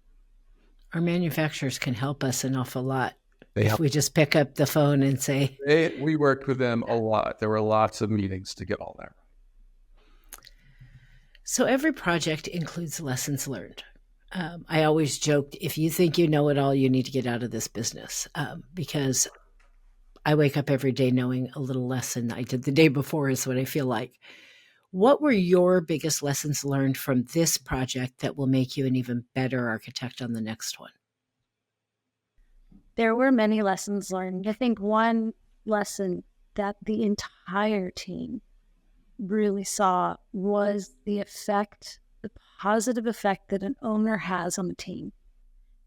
Our manufacturers can help us an awful lot. If we just pick up the phone and say... We worked with them a lot. There were lots of meetings to get all that. So every project includes lessons learned. I always joked, if you think you know it all, you need to get out of this business, because I wake up every day knowing a little less than I did the day before is what I feel like. What were your biggest lessons learned from this project that will make you an even better architect on the next one? There were many lessons learned. I think one lesson that the entire team really saw was the positive effect that an owner has on the team.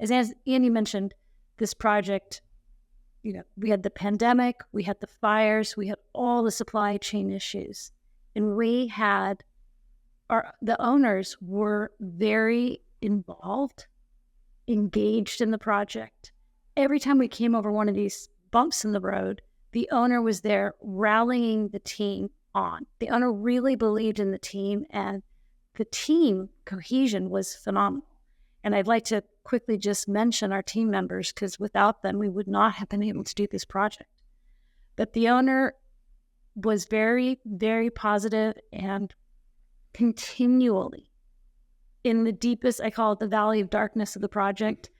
As Andy mentioned, this project, we had the pandemic, we had the fires, we had all the supply chain issues, and the owners were very involved, engaged in the project. Every time we came over one of these bumps in the road, the owner was there rallying the team on. The owner really believed in the team, and the team cohesion was phenomenal. And I'd like to quickly just mention our team members, because without them, we would not have been able to do this project. But the owner was very, very positive and continually, in the deepest, I call it the valley of darkness of the project,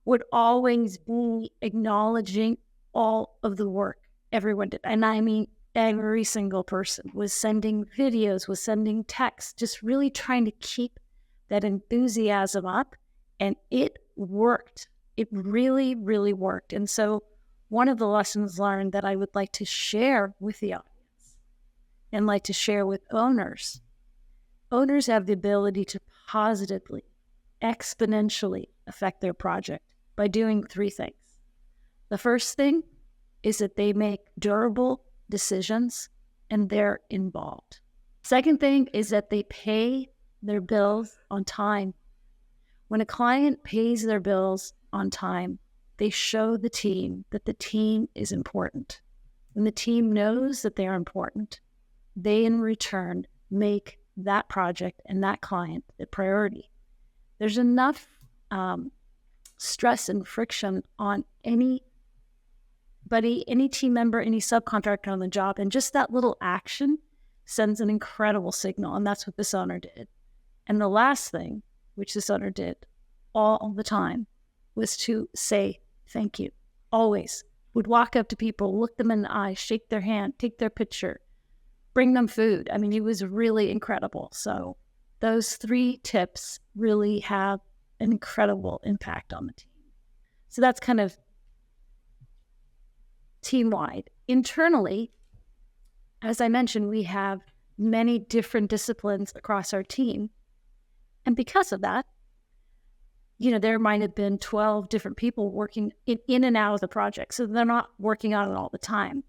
would always be acknowledging all of the work everyone did. And I mean, every single person was sending videos, was sending texts, just really trying to keep that enthusiasm up. And it worked. It really, really worked. And so one of the lessons learned that I would like to share with the audience and like to share with owners. Owners have the ability to positively, exponentially affect their project by doing 3 things. The first thing is that they make durable decisions and they're involved. Second thing is that they pay their bills on time. When a client pays their bills on time, they show the team that the team is important. When the team knows that they are important, they in return make that project and that client the priority. There's enough stress and friction on any team member, any subcontractor on the job, and just that little action sends an incredible signal, and that's what this owner did. And the last thing, which this owner did all the time, was to say thank you. Always would walk up to people, look them in the eye, shake their hand, take their picture, bring them food. I mean, he was really incredible. So those 3 tips really have an incredible impact on the team. So that's kind of team-wide. Internally, as I mentioned, we have many different disciplines across our team. And because of that, there might have been 12 different people working in and out of the project. So they're not working on it all the time.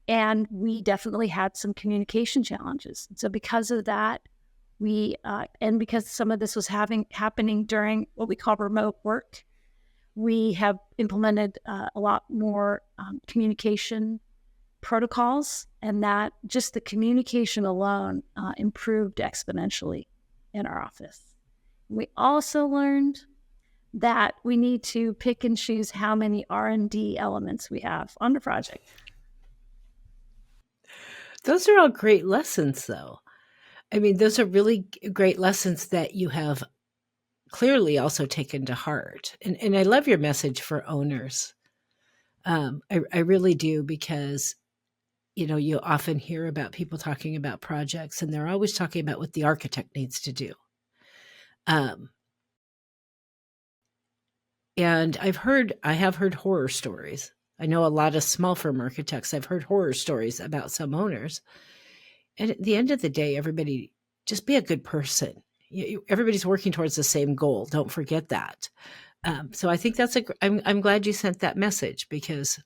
And we definitely had some communication challenges. So because of that, and because some of this was happening during what we call remote work, we have implemented a lot more communication protocols, and that just the communication alone improved exponentially in our office. We also learned that we need to pick and choose how many R&D elements we have on the project. Those are all great lessons, though. I mean, those are really great lessons that you have clearly also taken to heart. And I love your message for owners. I really do, because, you often hear about people talking about projects, and they're always talking about what the architect needs to do. And I have heard horror stories. I know a lot of small firm architects. I've heard horror stories about some owners. And at the end of the day, everybody just be a good person. Everybody's working towards the same goal. Don't forget that. So I think I'm glad you sent that message, because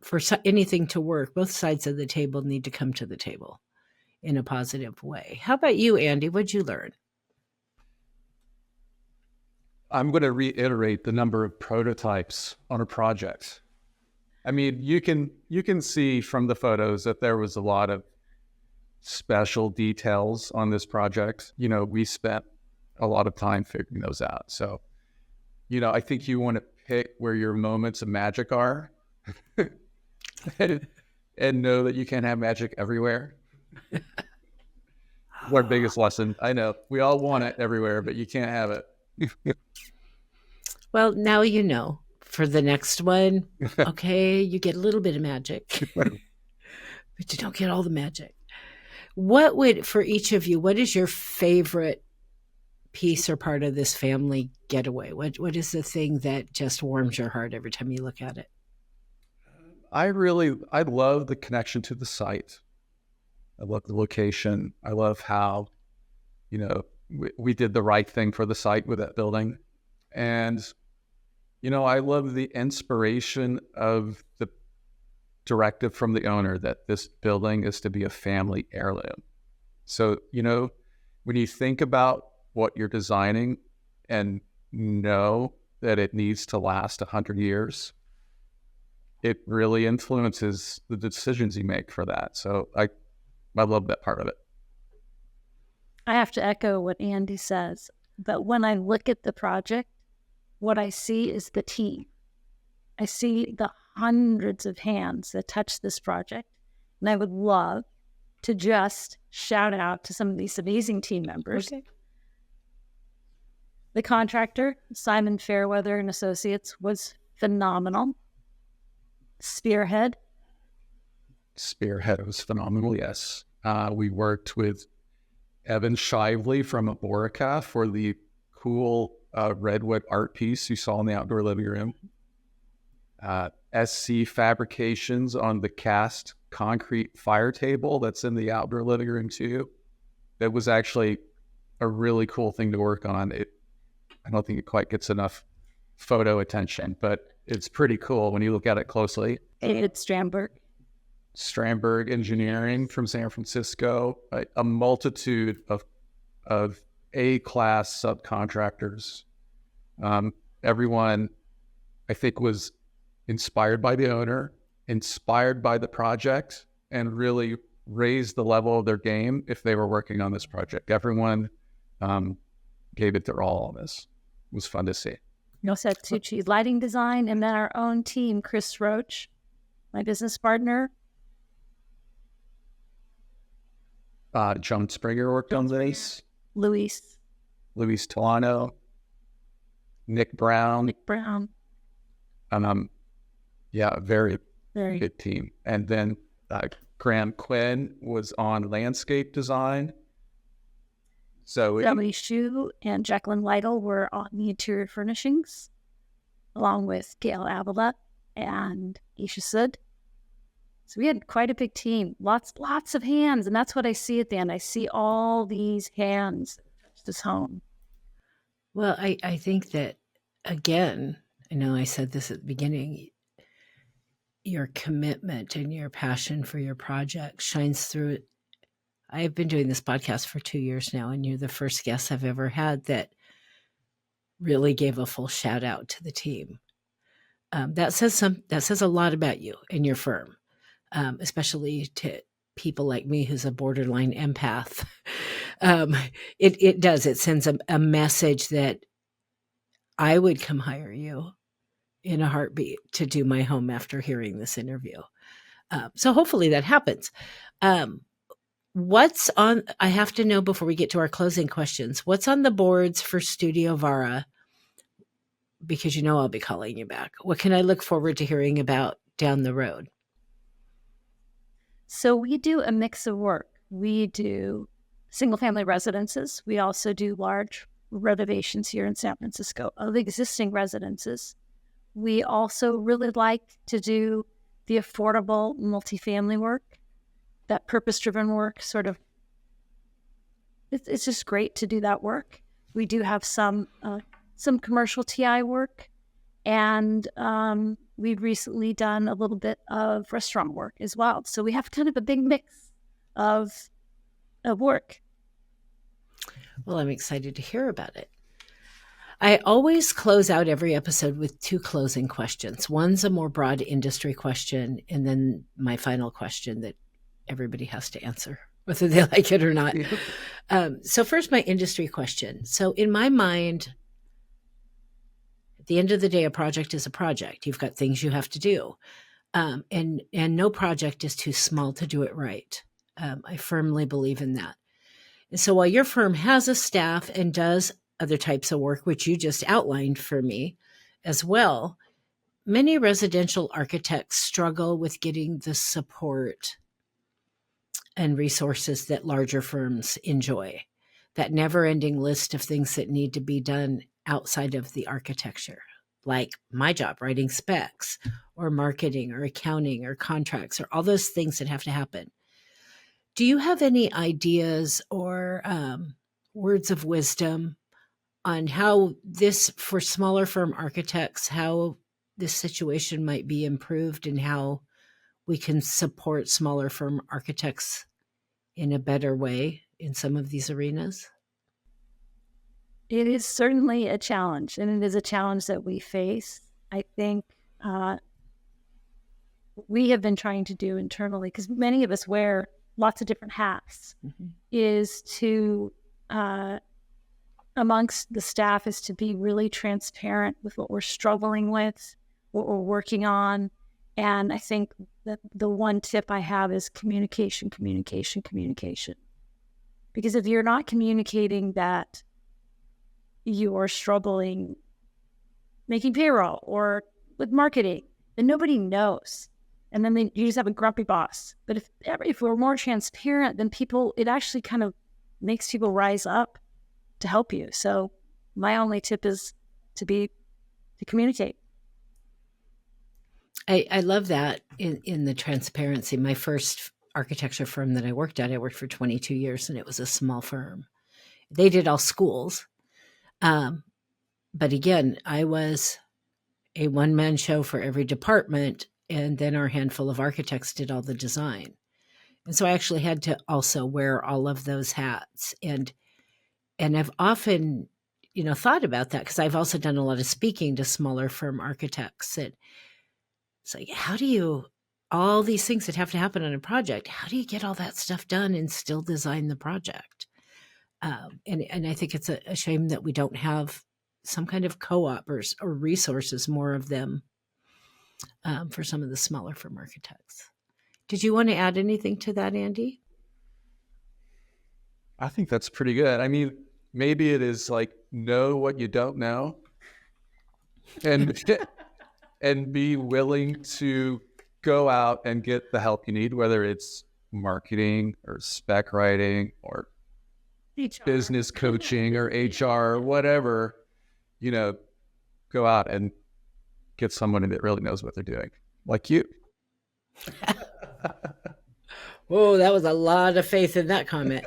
for anything to work, both sides of the table need to come to the table in a positive way. How about you, Andy? What'd you learn? I'm going to reiterate the number of prototypes on a project. I mean, you can see from the photos that there was a lot of special details on this project. We spent a lot of time figuring those out. So, I think you want to pick where your moments of magic are and know that you can't have magic everywhere. Our biggest lesson. I know we all want it everywhere, but you can't have it. Well, now you know. For the next one, okay, you get a little bit of magic, but you don't get all the magic. For each of you, what is your favorite piece or part of this family getaway? What is the thing that just warms your heart every time you look at it? I love the connection to the site. I love the location. I love how, we did the right thing for the site with that building. And, I love the inspiration of the directive from the owner that this building is to be a family heirloom. So, when you think about what you're designing and know that it needs to last 100 years, it really influences the decisions you make for that. So I love that part of it. I have to echo what Andy says, but when I look at the project, what I see is the team. I see the hundreds of hands that touch this project, and I would love to just shout out to some of these amazing team members. Okay. The contractor, Simon Fairweather and Associates, was phenomenal. Spearhead was phenomenal, yes. We worked with Evan Shively from Aborica for the cool redwood art piece you saw in the outdoor living room. SC Fabrications on the cast concrete fire table that's in the outdoor living room too. That was actually a really cool thing to work on. I don't think it quite gets enough photo attention, but it's pretty cool when you look at it closely. It's Stramberg Engineering from San Francisco, a multitude of A-class subcontractors. Everyone, I think, was inspired by the owner, inspired by the project, and really raised the level of their game if they were working on this project. Everyone gave it their all on this. It was fun to see. We also had Tucci's lighting design, and then our own team, Chris Roach, my business partner. John Springer worked on this. Luis Tolano. Nick Brown. Yeah, very good team. And then Graham Quinn was on landscape design. So Emily Shu and Jacqueline Lytle were on the interior furnishings, along with Gail Avila and Isha Sud. So we had quite a big team, lots of hands, and that's what I see at the end. I see all these hands that touch this home. Well, I think that, again, I know I said this at the beginning, your commitment and your passion for your project shines through it. I've been doing this podcast for 2 years now, and you're the first guest I've ever had that really gave a full shout out to the team. That says a lot about you and your firm, especially to people like me, who's a borderline empath. It does. It sends a message that I would come hire you in a heartbeat to do my home after hearing this interview. So hopefully that happens. I have to know before we get to our closing questions, what's on the boards for Studio Vara? Because I'll be calling you back. What can I look forward to hearing about down the road? So we do a mix of work. We do single-family residences. We also do large renovations here in San Francisco of existing residences. We also really like to do the affordable multifamily work, that purpose-driven work, sort of. It's just great to do that work. We do have some commercial TI work, and we've recently done a little bit of restaurant work as well. So we have kind of a big mix of work. Well, I'm excited to hear about it. I always close out every episode with 2 closing questions. One's a more broad industry question, and then my final question that everybody has to answer, whether they like it or not. So first, my industry question. So in my mind, at the end of the day, a project is a project. You've got things you have to do. And no project is too small to do it right. I firmly believe in that. And so while your firm has a staff and does other types of work, which you just outlined for me as well, many residential architects struggle with getting the support and resources that larger firms enjoy. That never-ending list of things that need to be done outside of the architecture, like my job, writing specs, or marketing, or accounting, or contracts, or all those things that have to happen. Do you have any ideas or words of wisdom on how this, for smaller firm architects, how this situation might be improved and how we can support smaller firm architects in a better way in some of these arenas? It is certainly a challenge, and it is a challenge that we face. I think we have been trying to do internally, because many of us wear lots of different hats, is to, amongst the staff, is to be really transparent with what we're struggling with, what we're working on. And I think that the one tip I have is communication. Because if you're not communicating that you're struggling making payroll or with marketing, then nobody knows. And then you just have a grumpy boss. But if we're more transparent, then it actually kind of makes people rise up to help you. So my only tip is to communicate. I love that. in the transparency, my first architecture firm that I worked for 22 years, and it was a small firm. They did all schools. But again, I was a one-man show for every department, and then our handful of architects did all the design. And so I actually had to also wear all of those hats. And I've often, thought about that, because I've also done a lot of speaking to smaller firm architects. And it's like, all these things that have to happen on a project, how do you get all that stuff done and still design the project? And I think it's a shame that we don't have some kind of co-op or resources, more of them, for some of the smaller firm architects. Did you want to add anything to that, Andy? I think that's pretty good. I mean, maybe it is like, know what you don't know, and and be willing to go out and get the help you need, whether it's marketing or spec writing or HR. business coaching or HR or whatever. Go out and get someone that really knows what they're doing, like you. Whoa, that was a lot of faith in that comment.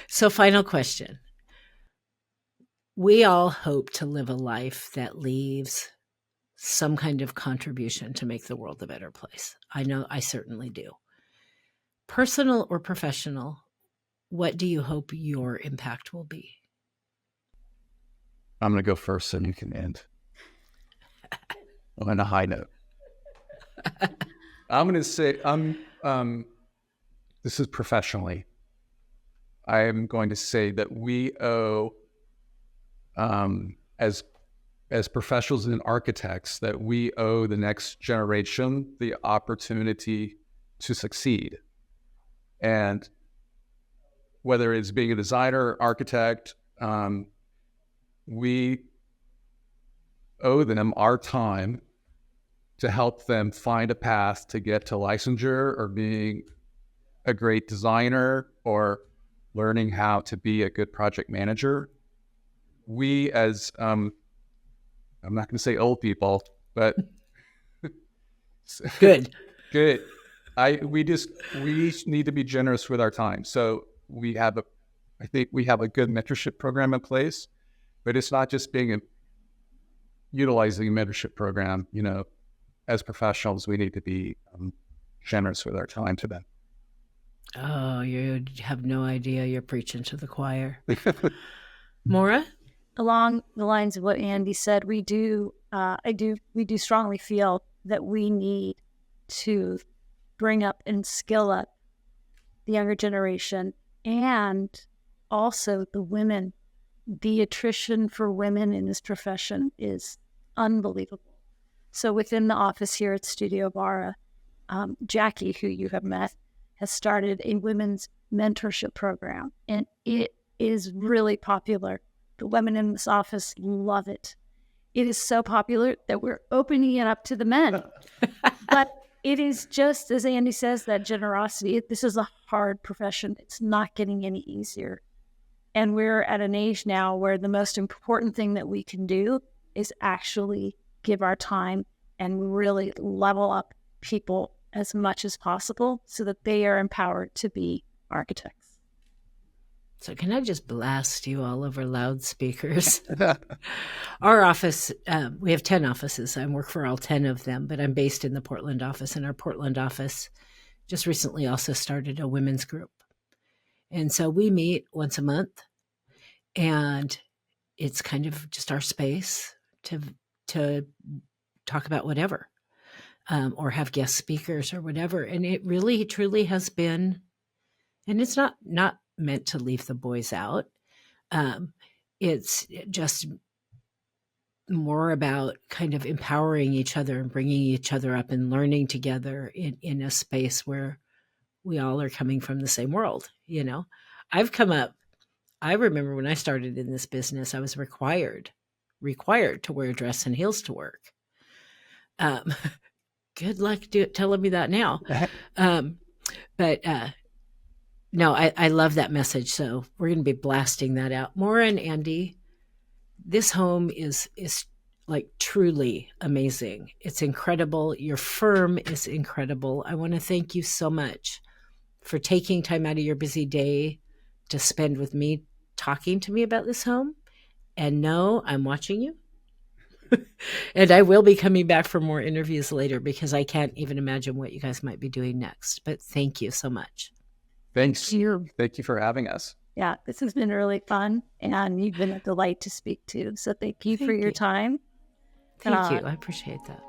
So, final question. We all hope to live a life that leaves some kind of contribution to make the world a better place. I know I certainly do. Personal or professional, what do you hope your impact will be? I'm going to go first so you can end on a high note. I'm going to say, this is professionally. I am going to say that we owe, as professionals and architects, that we owe the next generation the opportunity to succeed. And whether it's being a designer, architect, we owe them our time to help them find a path to get to licensure, or being a great designer, or learning how to be a good project manager. We, as I'm not going to say old people, but Good. We need to be generous with our time. So I think we have a good mentorship program in place, but it's not just utilizing a mentorship program. As professionals, we need to be generous with our time to them. Oh, you have no idea. You're preaching to the choir. Maura? Along the lines of what Andy said, we do strongly feel that we need to bring up and skill up the younger generation, and also the women. The attrition for women in this profession is unbelievable. So within the office here at Studio Vara, Jackie, who you have met, has started a women's mentorship program, and it is really popular. The women in this office love it. It is so popular that we're opening it up to the men. But it is just, as Andy says, that generosity. This is a hard profession. It's not getting any easier. And we're at an age now where the most important thing that we can do is actually give our time and really level up people as much as possible so that they are empowered to be architects. So can I just blast you all over loudspeakers? Our office, we have 10 offices. I work for all 10 of them, but I'm based in the Portland office, and our Portland office just recently also started a women's group. And so we meet once a month, and it's kind of just our space to talk about whatever, or have guest speakers or whatever. And it really, truly has been, and it's not meant to leave the boys out. It's just more about kind of empowering each other and bringing each other up and learning together in a space where we all are coming from the same world. I've come up, I remember when I started in this business, I was required to wear a dress and heels to work. Good luck telling me that now. No, I love that message. So we're going to be blasting that out. Maura and Andy, this home is like truly amazing. It's incredible. Your firm is incredible. I want to thank you so much for taking time out of your busy day to spend with me, talking to me about this home. And no, I'm watching you. And I will be coming back for more interviews later because I can't even imagine what you guys might be doing next. But thank you so much. Thanks. Thank you for having us. Yeah, this has been really fun, and you've been a delight to speak to. So thank you for your time. Thank you. I appreciate that.